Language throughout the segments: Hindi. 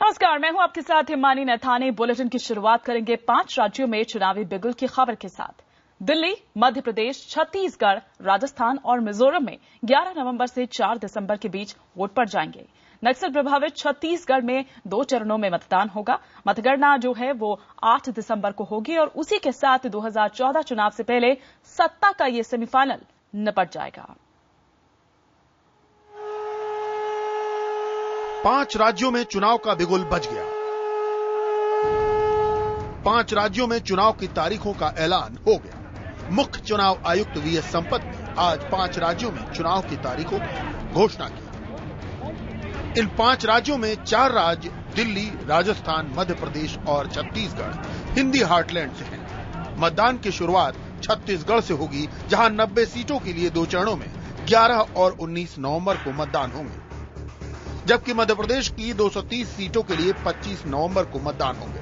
नमस्कार, मैं हूं आपके साथ हिमानी नैथानी। बुलेटिन की शुरुआत करेंगे 5 राज्यों में चुनावी बिगुल की खबर के साथ। दिल्ली, मध्य प्रदेश, छत्तीसगढ़, राजस्थान और मिजोरम में 11 नवंबर से 4 दिसंबर के बीच वोट पड़ जाएंगे। नक्सल प्रभावित छत्तीसगढ़ में 2 चरणों में मतदान होगा। मतगणना जो है वो 8 दिसंबर को होगी और उसी के साथ 2014 चुनाव से पहले सत्ता का ये सेमीफाइनल निपट जाएगा। 5 राज्यों में चुनाव का बिगुल बज गया। 5 राज्यों में चुनाव की तारीखों का ऐलान हो गया। मुख्य चुनाव आयुक्त वीएस संपत ने आज 5 राज्यों में चुनाव की तारीखों की घोषणा की। इन 5 राज्यों में 4 राज्य दिल्ली, राजस्थान, मध्य प्रदेश और छत्तीसगढ़ हिंदी हार्टलैंड से हैं। मतदान की शुरुआत छत्तीसगढ़ से होगी, जहां 90 सीटों के लिए 2 चरणों में 11 और 19 नवंबर को मतदान होंगे, जबकि मध्य प्रदेश की 230 सीटों के लिए 25 नवंबर को मतदान होंगे।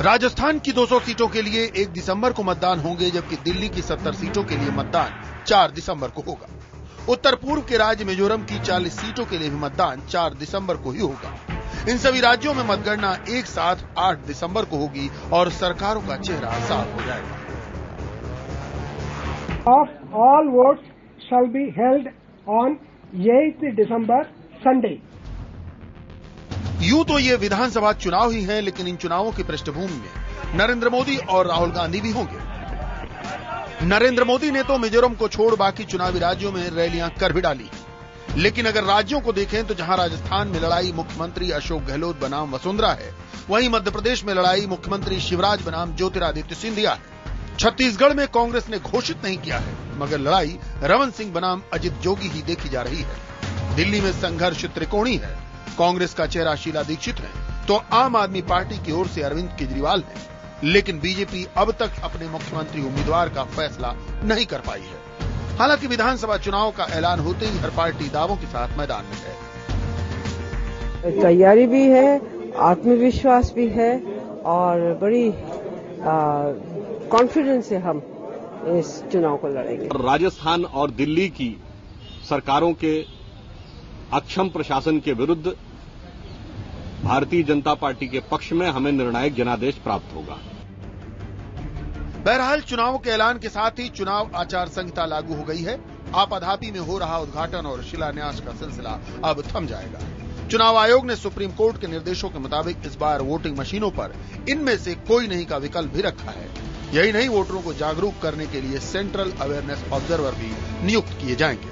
राजस्थान की 200 सीटों के लिए 1 दिसंबर को मतदान होंगे, जबकि दिल्ली की 70 सीटों के लिए मतदान 4 दिसंबर को होगा। उत्तर पूर्व के राज्य मिजोरम की 40 सीटों के लिए भी मतदान 4 दिसंबर को ही होगा। इन सभी राज्यों में मतगणना एक साथ 8 दिसंबर को होगी और सरकारों का चेहरा साफ हो जाएगा। Of all votes shall be held on 8th December Sunday. यूं तो ये विधानसभा चुनाव ही हैं, लेकिन इन चुनावों की पृष्ठभूमि में नरेंद्र मोदी और राहुल गांधी भी होंगे। नरेंद्र मोदी ने तो मिजोरम को छोड़ बाकी चुनावी राज्यों में रैलियां कर भी डाली, लेकिन अगर राज्यों को देखें तो जहां राजस्थान में लड़ाई मुख्यमंत्री अशोक गहलोत बनाम वसुंधरा है, वहीं मध्य प्रदेश में लड़ाई मुख्यमंत्री शिवराज बनाम ज्योतिरादित्य सिंधिया है। छत्तीसगढ़ में कांग्रेस ने घोषित नहीं किया है, मगर लड़ाई रमन सिंह बनाम अजित जोगी ही देखी जा रही है। दिल्ली में संघर्ष त्रिकोणी है। कांग्रेस का चेहरा शीला दीक्षित है, तो आम आदमी पार्टी की ओर से अरविंद केजरीवाल है, लेकिन बीजेपी अब तक अपने मुख्यमंत्री उम्मीदवार का फैसला नहीं कर पाई है। हालांकि विधानसभा चुनाव का ऐलान होते ही हर पार्टी दावों के साथ मैदान में है। तैयारी भी है, आत्मविश्वास भी है और बड़ी कॉन्फिडेंस से हम इस चुनाव को लड़ेंगे। राजस्थान और दिल्ली की सरकारों के अक्षम प्रशासन के विरुद्ध भारतीय जनता पार्टी के पक्ष में हमें निर्णायक जनादेश प्राप्त होगा। बहरहाल चुनाव के ऐलान के साथ ही चुनाव आचार संहिता लागू हो गई है। आपाधापी में हो रहा उद्घाटन और शिलान्यास का सिलसिला अब थम जाएगा। चुनाव आयोग ने सुप्रीम कोर्ट के निर्देशों के मुताबिक इस बार वोटिंग मशीनों पर इनमें से कोई नहीं का विकल्प भी रखा है। यही नहीं, वोटरों को जागरूक करने के लिए सेंट्रल अवेयरनेस ऑब्जर्वर भी नियुक्त किए जाएंगे।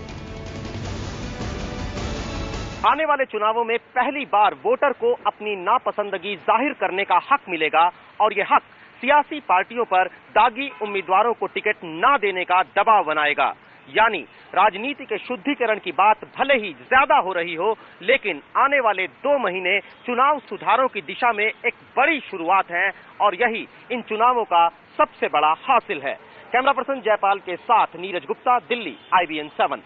आने वाले चुनावों में पहली बार वोटर को अपनी नापसंदगी जाहिर करने का हक मिलेगा और ये हक सियासी पार्टियों पर दागी उम्मीदवारों को टिकट न देने का दबाव बनाएगा। यानी राजनीति के शुद्धिकरण की बात भले ही ज्यादा हो रही हो, लेकिन आने वाले 2 महीने चुनाव सुधारों की दिशा में एक बड़ी शुरुआत है और यही इन चुनावों का सबसे बड़ा हासिल है। कैमरा पर्सन जयपाल के साथ नीरज गुप्ता, दिल्ली, IBN 7।